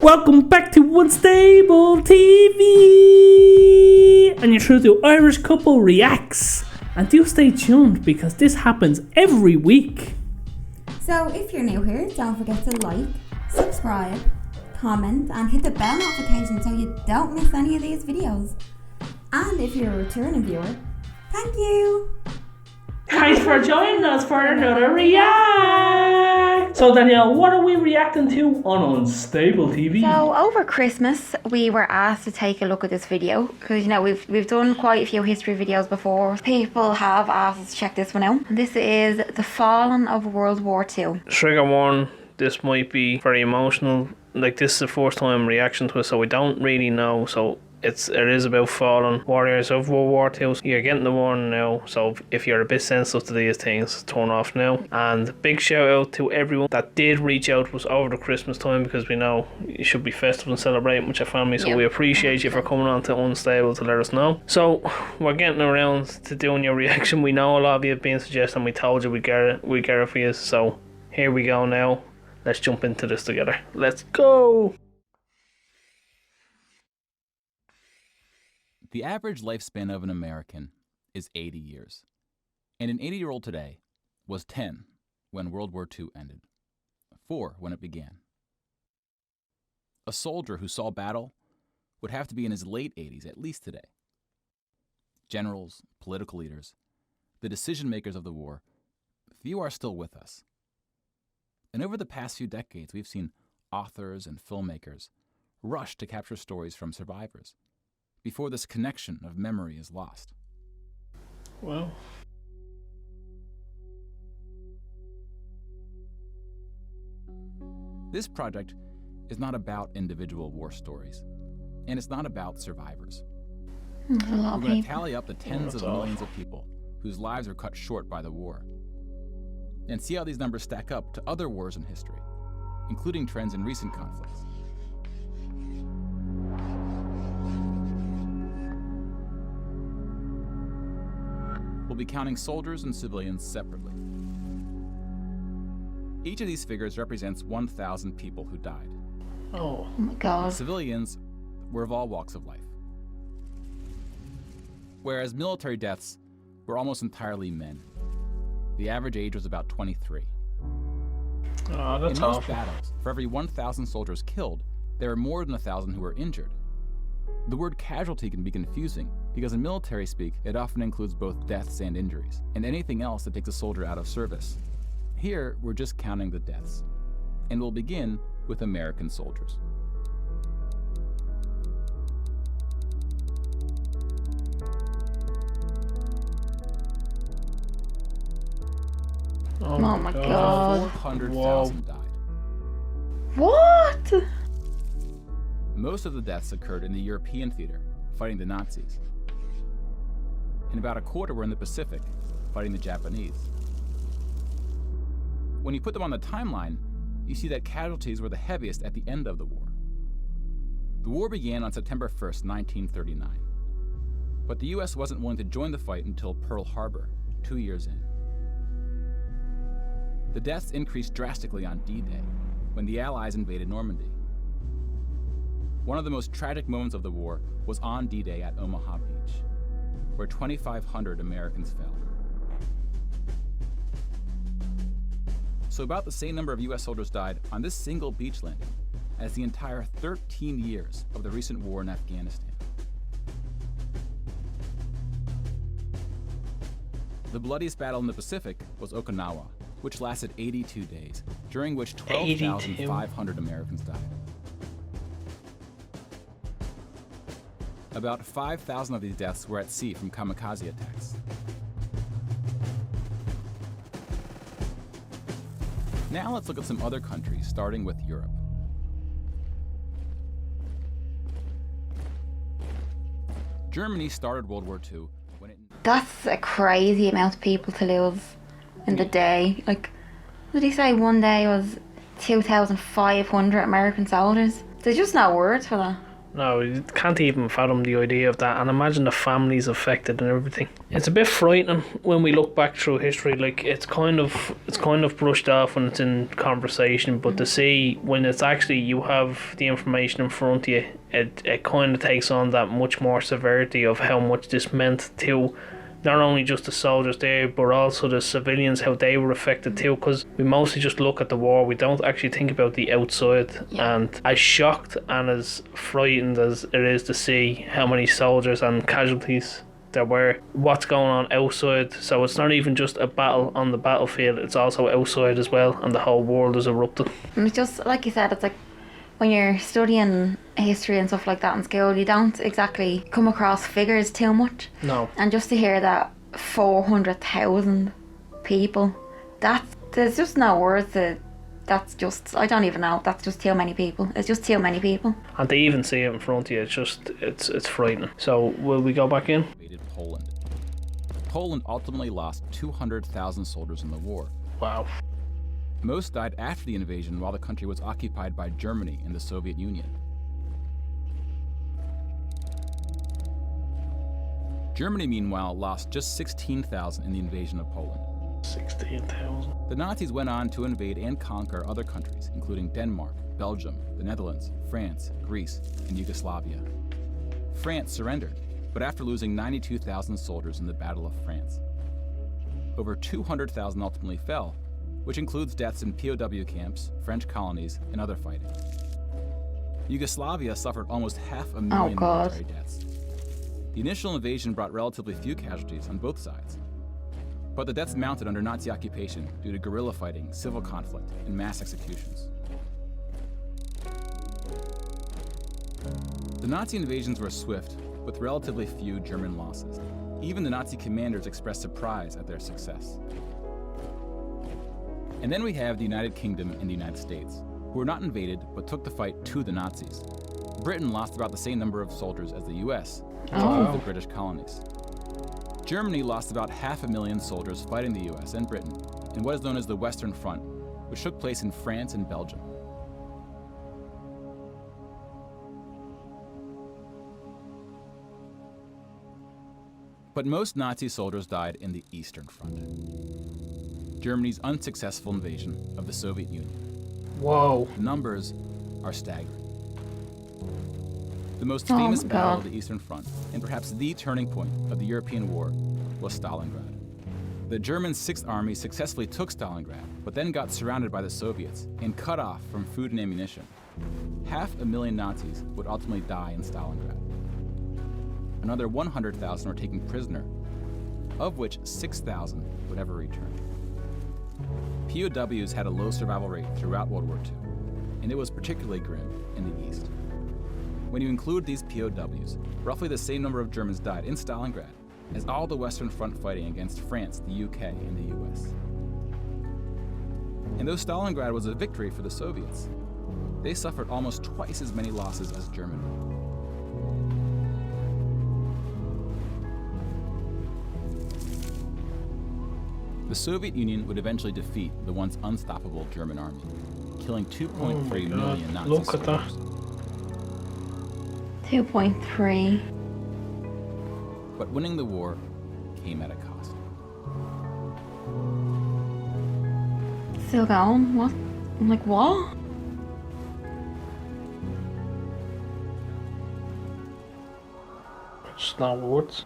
Welcome back to Unstable TV! And you're through to Irish Couple Reacts. And do stay tuned because this happens every week. So if you're new here, don't forget to like, subscribe, comment and hit the bell notification so you don't miss any of these videos. And if you're a returning viewer, thank you! Thanks for joining us for another react! So Danielle, what are we reacting to on Unstable TV? So over Christmas we were asked to take a look at this video because you know we've done quite a few history videos before. People have asked us to check this one out. And this is the falling of World War II. Trigger warning, this might be very emotional. Like, this is the first time reaction to it, so we don't really know. So it is about fallen warriors of World War II. You're getting the warning now, so if you're a bit sensitive to these things, turn off now. And big shout out to everyone that did reach out to us over the Christmas time, because we know you should be festive and celebrating with your family, so we appreciate you for coming on to Unstable to let us know. So we're getting around to doing your reaction. We know a lot of you have been suggesting, we told you we get it for you, so here we go now. Let's jump into this together. Let's go! The average lifespan of an American is 80 years, and an 80-year-old today was 10 when World War II ended, 4 when it began. A soldier who saw battle would have to be in his late 80s at least today. Generals, political leaders, the decision-makers of the war, few are still with us. And over the past few decades, we've seen authors and filmmakers rush to capture stories from survivors before this connection of memory is lost. Well, this project is not about individual war stories, and it's not about survivors. We're going to tally up the tens of millions of people whose lives were cut short by the war, and see how these numbers stack up to other wars in history, including trends in recent conflicts. We'll be counting soldiers and civilians separately. Each of these figures represents 1,000 people who died. oh my god. Civilians were of all walks of life, whereas military deaths were almost entirely men. The average age was about 23. Oh, that's In most awful. battles, for every 1,000 soldiers killed, there are more than 1,000 who were injured. The word casualty can be confusing because in military speak, it often includes both deaths and injuries, and anything else that takes a soldier out of service. Here, we're just counting the deaths, and we'll begin with American soldiers. Oh my god. 400,000 died. What? Most of the deaths occurred in the European theater, fighting the Nazis. And about a quarter were in the Pacific, fighting the Japanese. When you put them on the timeline, you see that casualties were the heaviest at the end of the war. The war began on September 1st, 1939. But the US wasn't willing to join the fight until Pearl Harbor, 2 years in. The deaths increased drastically on D-Day, when the Allies invaded Normandy. One of the most tragic moments of the war was on D-Day at Omaha Beach, where 2,500 Americans fell. So about the same number of US soldiers died on this single beach landing as the entire 13 years of the recent war in Afghanistan. The bloodiest battle in the Pacific was Okinawa, which lasted 82 days, during which 12,500 Americans died. About 5,000 of these deaths were at sea from kamikaze attacks. Now let's look at some other countries, starting with Europe. Germany started World War II when it... That's a crazy amount of people to lose in the day. Like, what did he say one day was 2,500 American soldiers? There's just no words for that. No, you can't even fathom the idea of that, and imagine the families affected and everything. It's a bit frightening when we look back through history. Like it's kind of brushed off when it's in conversation, but to see when it's actually you have the information in front of you, it kind of takes on that much more severity of how much this meant to not only just the soldiers there, but also the civilians, how they were affected too, because we mostly just look at the war, we don't actually think about the outside. And as shocked and as frightened as it is to see how many soldiers and casualties there were, what's going on outside. So it's not even just a battle on the battlefield, it's also outside as well, and the whole world is erupted. And it's just like you said, it's like when you're studying history and stuff like that in school, you don't exactly come across figures too much. No. And just to hear that 400,000 people, there's just no words that's just, I don't even know, that's just too many people. It's just too many people. And to even see it in front of you, it's frightening. So will we go back in? Invaded Poland. Poland ultimately lost 200,000 soldiers in the war. Wow. Most died after the invasion while the country was occupied by Germany and the Soviet Union. Germany, meanwhile, lost just 16,000 in the invasion of Poland. 16,000. The Nazis went on to invade and conquer other countries, including Denmark, Belgium, the Netherlands, France, Greece, and Yugoslavia. France surrendered, but after losing 92,000 soldiers in the Battle of France. Over 200,000 ultimately fell, which includes deaths in POW camps, French colonies, and other fighting. Yugoslavia suffered almost 500,000 military deaths. The initial invasion brought relatively few casualties on both sides, but the deaths mounted under Nazi occupation due to guerrilla fighting, civil conflict, and mass executions. The Nazi invasions were swift, with relatively few German losses. Even the Nazi commanders expressed surprise at their success. And then we have the United Kingdom and the United States, who were not invaded but took the fight to the Nazis. Britain lost about the same number of soldiers as the US, which includes the British colonies. Germany lost about 500,000 soldiers fighting the US and Britain in what is known as the Western Front, which took place in France and Belgium. But most Nazi soldiers died in the Eastern Front. Germany's unsuccessful invasion of the Soviet Union. Whoa. The numbers are staggering. The most famous battle of the Eastern Front, and perhaps the turning point of the European war, was Stalingrad. The German 6th Army successfully took Stalingrad, but then got surrounded by the Soviets and cut off from food and ammunition. 500,000 Nazis would ultimately die in Stalingrad. Another 100,000 were taken prisoner, of which 6,000 would ever return. POWs had a low survival rate throughout World War II, and it was particularly grim in the East. When you include these POWs, roughly the same number of Germans died in Stalingrad as all the Western Front fighting against France, the UK, and the US. And though Stalingrad was a victory for the Soviets, they suffered almost twice as many losses as Germany. The Soviet Union would eventually defeat the once unstoppable German army, killing 2.3 million Nazi Look at that. soldiers. 2.3. But winning the war came at a cost. Still going? What? I'm like, what? It's not words.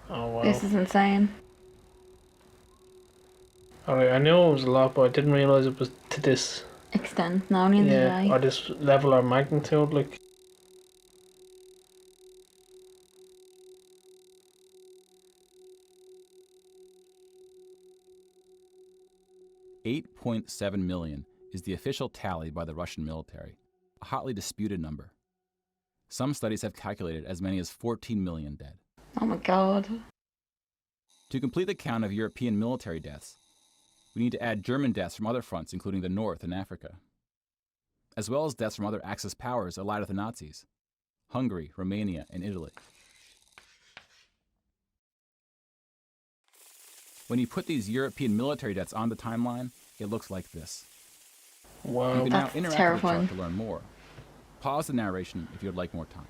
Oh wow. This is insane. Alright, I knew it was a lot, but I didn't realise it was to this. Extent, no, neither did I. Or this level or magnitude, like. $8.7 million is the official tally by the Russian military, a hotly disputed number. Some studies have calculated as many as 14 million dead. Oh my god. To complete the count of European military deaths, we need to add German deaths from other fronts, including the North and Africa, as well as deaths from other Axis powers allied with the Nazis, Hungary, Romania, and Italy. When you put these European military deaths on the timeline, it looks like this. Wow. You can now That's interact terrifying. with the chart to learn more. Pause the narration if you would like more time.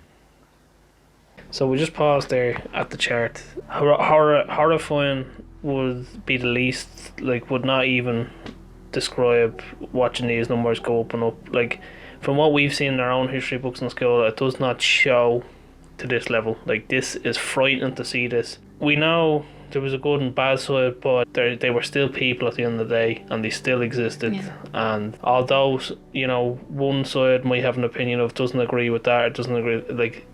So we just paused there at the chart. Horrifying would be the least, like, would not even describe watching these numbers go up and up. Like, from what we've seen in our own history books in school, it does not show to this level. Like, this is frightening to see this. We know there was a good and bad side, but they were still people at the end of the day, and they still existed. Yeah. And although, you know, one side might have an opinion of doesn't agree with that, or doesn't agree, like,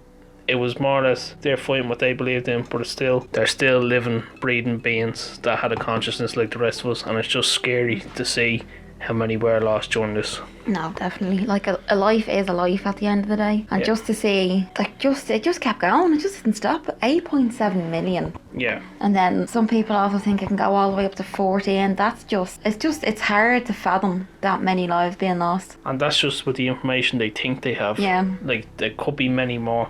it was more or less they're fighting what they believed in, but they're still living, breathing beings that had a consciousness like the rest of us, and it's just scary to see how many were lost during this. No, definitely. Like, a life is a life at the end of the day. And Yeah. just to see, like, it just kept going. It just didn't stop. 8.7 million. Yeah. And then some people also think it can go all the way up to 40, and it's hard to fathom that many lives being lost. And that's just with the information they think they have. Yeah. Like, there could be many more.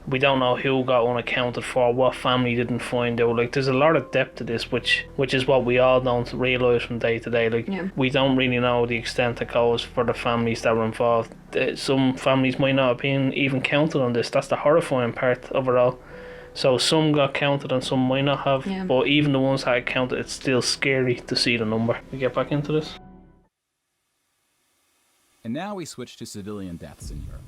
We don't know who got unaccounted for, what family didn't find out. Like, there's a lot of depth to this, which is what we all don't realise from day to day. Like, Yeah. we don't really know the extent that goes for the families that were involved. Some families might not have been even counted on this. That's the horrifying part of it all. So some got counted and some might not have. Yeah. But even the ones that got counted, it's still scary to see the number. We get back into this. And now we switch to civilian deaths in Europe.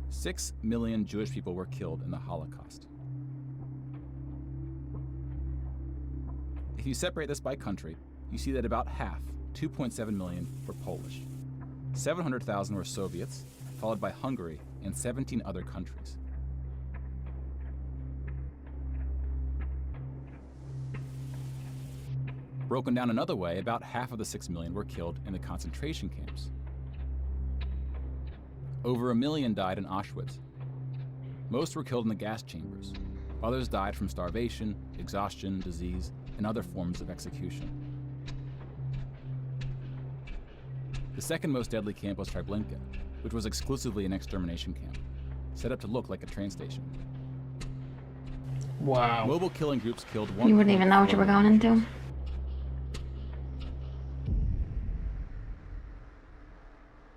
Six million Jewish people were killed in the Holocaust. If you separate this by country, you see that about half, 2.7 million, were Polish. 700,000 were Soviets, followed by Hungary and 17 other countries. Broken down another way, about half of the 6 million were killed in the concentration camps. Over 1 million died in Auschwitz. Most were killed in the gas chambers. Others died from starvation, exhaustion, disease, and other forms of execution. The second most deadly camp was Treblinka, which was exclusively an extermination camp, set up to look like a train station. Wow. Mobile killing groups killed 1. You wouldn't even know what you were going into.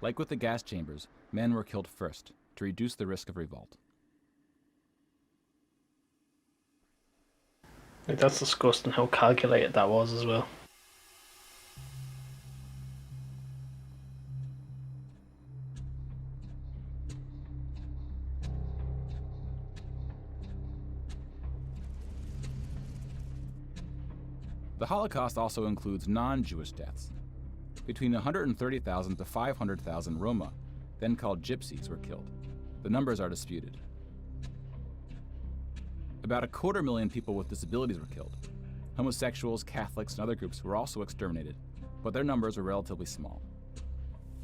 Like with the gas chambers, men were killed first to reduce the risk of revolt. Like, that's disgusting how calculated that was as well. The Holocaust also includes non-Jewish deaths. Between 130,000 to 500,000 Roma, then called Gypsies, were killed. The numbers are disputed. About 250,000 people with disabilities were killed. Homosexuals, Catholics, and other groups were also exterminated, but their numbers were relatively small.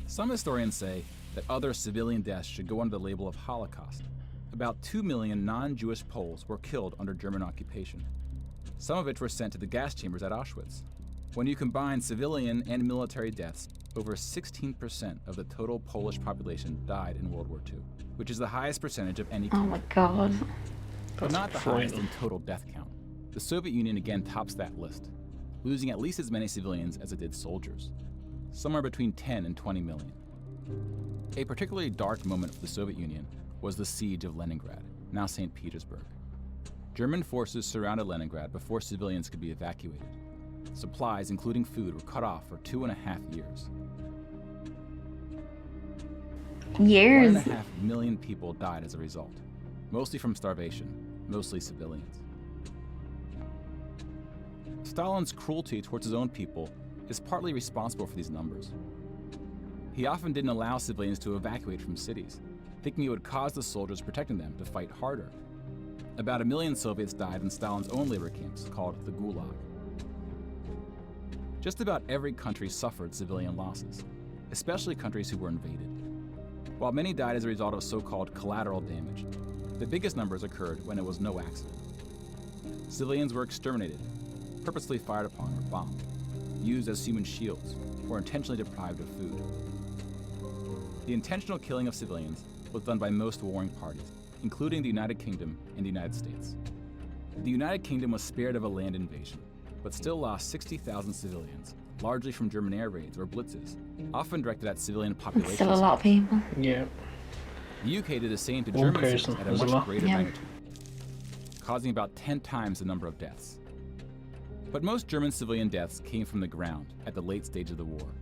Some historians say that other civilian deaths should go under the label of Holocaust. About 2 million non-Jewish Poles were killed under German occupation, some of which were sent to the gas chambers at Auschwitz. When you combine civilian and military deaths, over 16% of the total Polish population died in World War II, which is the highest percentage of any Oh country. my god. But not the highest in frightening. total death count. The Soviet Union again tops that list, losing at least as many civilians as it did soldiers, somewhere between 10 and 20 million. A particularly dark moment for the Soviet Union was the siege of Leningrad, now St. Petersburg. German forces surrounded Leningrad before civilians could be evacuated. Supplies, including food, were cut off for 2.5 years. Years. 1.5 million people died as a result, mostly from starvation, mostly civilians. Stalin's cruelty towards his own people is partly responsible for these numbers. He often didn't allow civilians to evacuate from cities, thinking it would cause the soldiers protecting them to fight harder. About 1 million Soviets died in Stalin's own labor camps, called the Gulag. Just about every country suffered civilian losses, especially countries who were invaded. While many died as a result of so-called collateral damage, the biggest numbers occurred when it was no accident. Civilians were exterminated, purposely fired upon or bombed, used as human shields, or intentionally deprived of food. The intentional killing of civilians was done by most warring parties, including the United Kingdom and the United States. The United Kingdom was spared of a land invasion, but still lost 60,000 civilians, largely from German air raids or blitzes, often directed at civilian populations. Still a lot of people. Yeah. The UK did the same to One German cities person at a is a much lot. greater Yeah. magnitude, causing about 10 times the number of deaths. But most German civilian deaths came from the ground at the late stage of the war.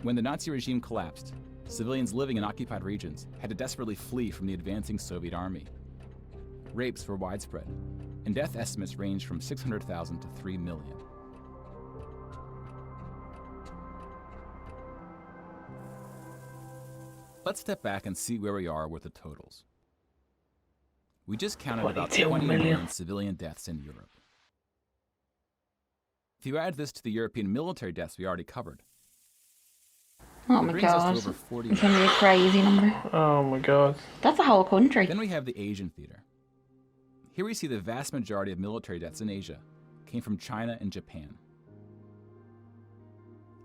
When the Nazi regime collapsed, civilians living in occupied regions had to desperately flee from the advancing Soviet army. Rapes were widespread, and death estimates ranged from 600,000 to 3 million. Let's step back and see where we are with the totals. We just counted about 22 20 million. million civilian deaths in Europe. If you add this to the European military deaths we already covered, Oh it my brings us god. to over 40 It's gonna million. be a crazy number. Oh my god. That's a whole country. Then we have the Asian theater. Here we see the vast majority of military deaths in Asia came from China and Japan.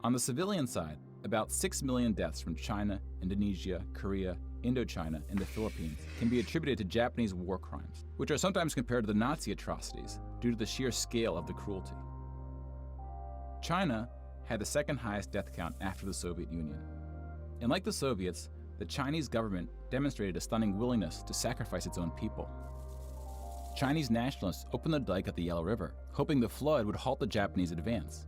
On the civilian side, about 6 million deaths from China, Indonesia, Korea, Indochina, and the Philippines can be attributed to Japanese war crimes, which are sometimes compared to the Nazi atrocities due to the sheer scale of the cruelty. China had the second highest death count after the Soviet Union. And like the Soviets, the Chinese government demonstrated a stunning willingness to sacrifice its own people. Chinese nationalists opened the dike at the Yellow River, hoping the flood would halt the Japanese advance.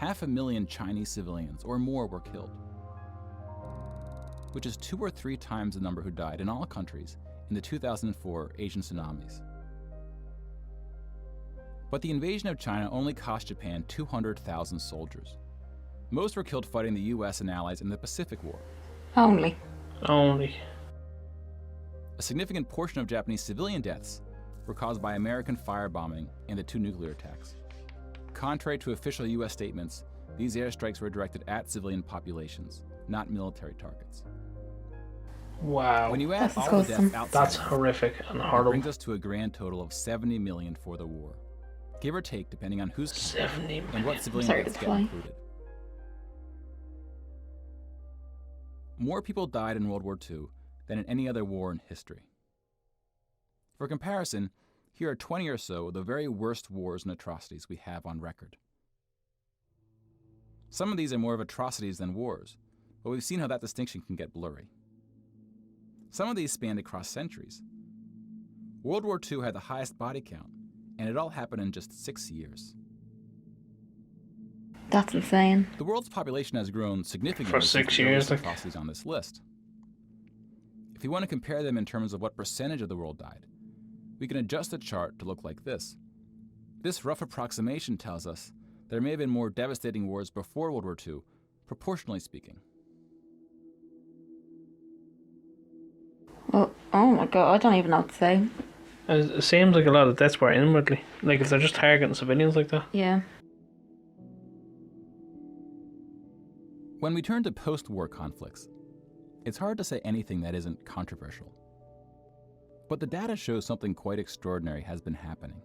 500,000 Chinese civilians or more were killed, which is 2 or 3 times the number who died in all countries in the 2004 Asian tsunamis. But the invasion of China only cost Japan 200,000 soldiers. Most were killed fighting the US and allies in the Pacific War. Only. Only. A significant portion of Japanese civilian deaths were caused by American firebombing and the 2 nuclear attacks. Contrary to official US statements, these airstrikes were directed at civilian populations, not military targets. Wow. When you add That's all the disgusting. deaths outside That's of it, horrific and it horrible. brings us to a grand total of 70 million for the war, give or take depending on who's counting 70 and million. what civilian Sorry, deaths it's get fine. included. More people died in World War II than in any other war in history. For comparison, here are 20 or so of the very worst wars and atrocities we have on record. Some of these are more of atrocities than wars, but we've seen how that distinction can get blurry. Some of these spanned across centuries. World War II had the highest body count, and it all happened in just 6 years. That's insane. The world's population has grown significantly For since 6 the years, earliest like- atrocities on this list. If you want to compare them in terms of what percentage of the world died, we can adjust the chart to look like this. This rough approximation tells us there may have been more devastating wars before World War II, proportionally speaking. Well, oh my god, I don't even know what to say. It seems like a lot of deaths were inwardly. Like if they're just targeting civilians like that. Yeah. When we turn to post-war conflicts, it's hard to say anything that isn't controversial. But the data shows something quite extraordinary has been happening.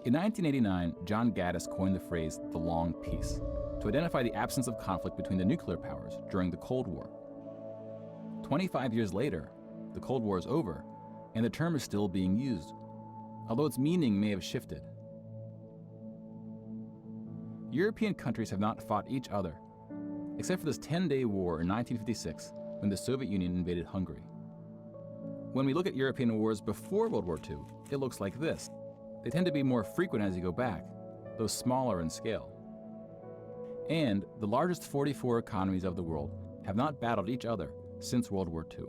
In 1989, John Gaddis coined the phrase the long peace to identify the absence of conflict between the nuclear powers during the Cold War. 25 years later, the Cold War is over, and the term is still being used, although its meaning may have shifted. European countries have not fought each other, except for this 10-day war in 1956 when the Soviet Union invaded Hungary. When we look at European wars before World War II, it looks like this. They tend to be more frequent as you go back, though smaller in scale. And the largest 44 economies of the world have not battled each other since World War II.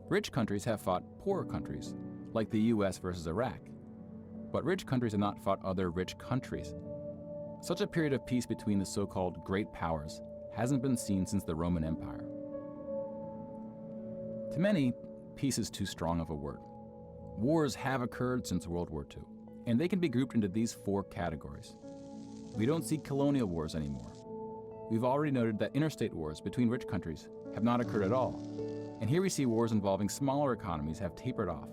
Rich countries have fought poorer countries, like the US versus Iraq, but rich countries have not fought other rich countries. Such a period of peace between the so-called great powers hasn't been seen since the Roman Empire. To many, peace is too strong of a word. Wars have occurred since World War II, and they can be grouped into these 4 categories. We don't see colonial wars anymore. We've already noted that interstate wars between rich countries have not occurred at all, and here we see wars involving smaller economies have tapered off.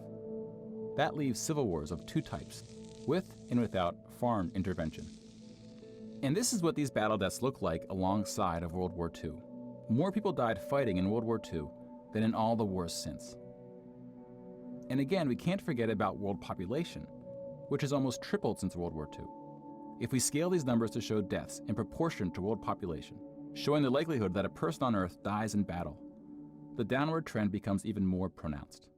That leaves civil wars of 2 types, with and without foreign intervention. And this is what these battle deaths look like alongside of World War II. more people died fighting in World War II than in all the wars since. And again, we can't forget about world population, which has almost tripled since World War II. If we scale these numbers to show deaths in proportion to world population, showing the likelihood that a person on Earth dies in battle, the downward trend becomes even more pronounced.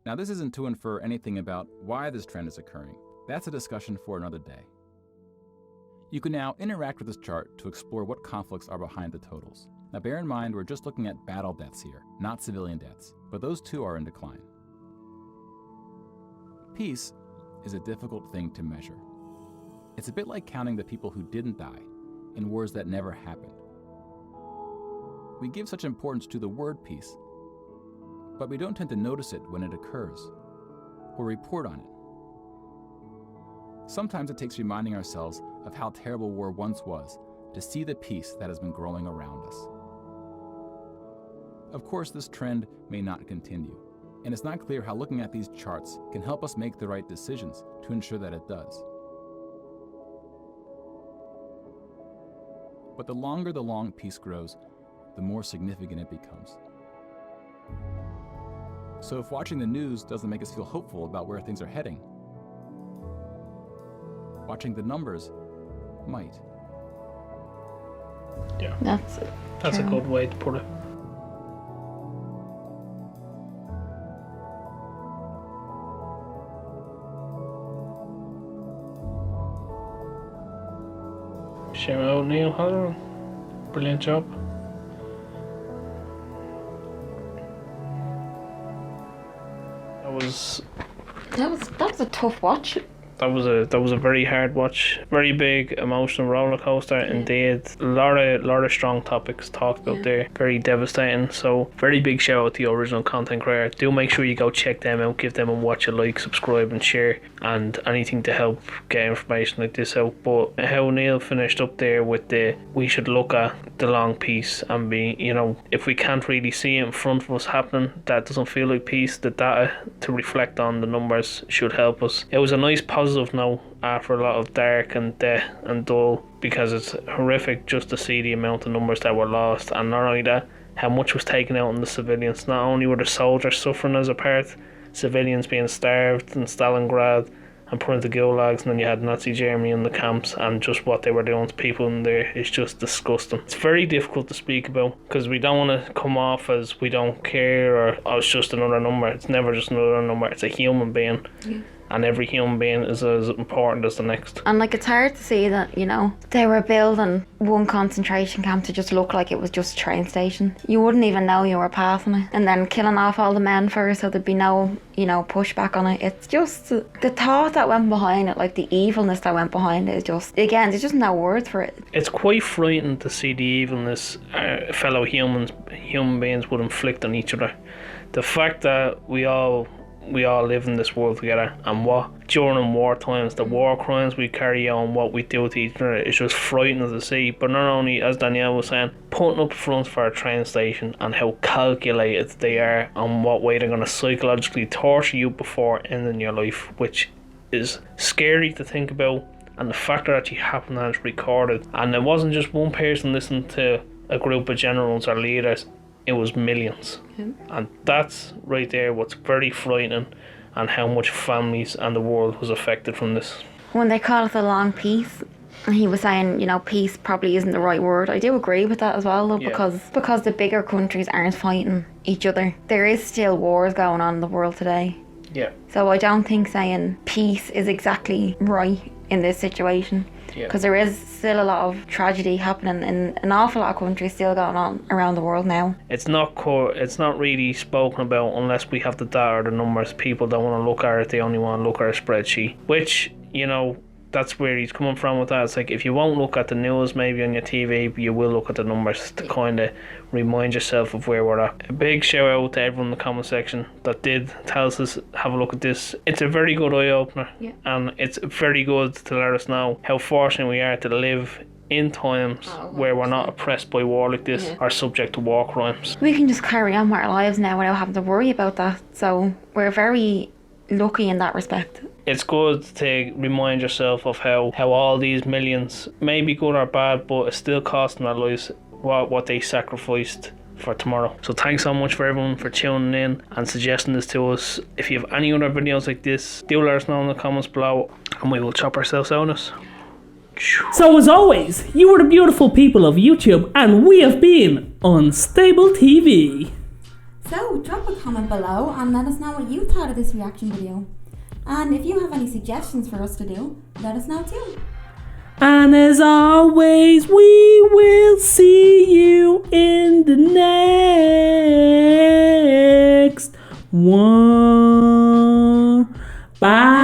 Now, this isn't to infer anything about why this trend is occurring. That's a discussion for another day. You can now interact with this chart to explore what conflicts are behind the totals. Now, bear in mind, we're just looking at battle deaths here, not civilian deaths, but those too are in decline. Peace is a difficult thing to measure. It's a bit like counting the people who didn't die in wars that never happened. We give such importance to the word peace, but we don't tend to notice it when it occurs or report on it. Sometimes it takes reminding ourselves of how terrible war once was to see the peace that has been growing around us. Of course, this trend may not continue, and it's not clear how looking at these charts can help us make the right decisions to ensure that it does. But the longer the long peace grows, the more significant it becomes. So if watching the news doesn't make us feel hopeful about where things are heading, watching the numbers might. Yeah, That's that's a true. good way to put it. Shout out Neil Halloran. Brilliant job. That was a tough watch. That was a very hard watch, very big emotional roller coaster indeed. A lot of strong topics talked about there. Very devastating. So very big shout out to the original content creator. Do make sure you go check them out, give them a watch, a like, subscribe and share, and anything to help get information like this out. But how Neil finished up there with we should look at the long piece and be, if we can't really see it in front of us happening, that doesn't feel like peace. The data to reflect on the numbers should help us. It was a nice positive note after a lot of dark and death and dull, because it's horrific just to see the amount of numbers that were lost, and not only that, how much was taken out on the civilians. Not only were the soldiers suffering as a part, civilians being starved in Stalingrad and put into gulags, and then you had Nazi Germany in the camps, and just what they were doing to people in there is just disgusting. It's very difficult to speak about because we don't want to come off as we don't care or it's just another number. It's never just another number. It's a human being. Yeah. And every human being is as important as the next. And it's hard to see that, they were building one concentration camp to just look like it was just a train station. You wouldn't even know you were passing it. And then killing off all the men first so there'd be no, pushback on it. It's just the thought that went behind it, like the evilness that went behind it is just, again, there's just no words for it. It's quite frightening to see the evilness fellow human beings would inflict on each other. The fact that we all live in this world together, and what during war times, the war crimes we carry on, what we do to each other, is just frightening to see. But not only, as Danielle was saying, putting up fronts for a train station and how calculated they are on what way they're going to psychologically torture you before ending your life, which is scary to think about. And the fact that it actually happened and it's recorded, and it wasn't just one person listening to a group of generals or leaders, it was millions. And that's right there what's very frightening, and how much families and the world was affected from this. When they call it the long peace, he was saying, peace probably isn't the right word. I do agree with that as well, though, because the bigger countries aren't fighting each other. There is still wars going on in the world today. Yeah. So I don't think saying peace is exactly right in this situation. Because there is still a lot of tragedy happening in an awful lot of countries still going on around the world now. It's not really spoken about unless we have the data or the numbers. People don't want to look at it, they only want to look at a spreadsheet. Which, that's where he's coming from with that. It's like, if you won't look at the news maybe on your TV, you will look at the numbers to kind of remind yourself of where we're at. A big shout out to everyone in the comment section that did tell us have a look at this. It's a very good eye opener, and it's very good to let us know how fortunate we are to live in times where we're not oppressed by war like this or subject to war crimes. We can just carry on with our lives now without having to worry about that. So we're very lucky in that respect. It's good to remind yourself of how all these millions may be good or bad, but it's still costing our lives what they sacrificed for tomorrow. So thanks so much for everyone for tuning in and suggesting this to us. If you have any other videos like this, do let us know in the comments below and we will chop ourselves out of it. So as always, you are the beautiful people of YouTube, and we have been Unstable TV. So drop a comment below and let us know what you thought of this reaction video. And if you have any suggestions for us to do, let us know too. And as always, we will see you in the next one. Bye.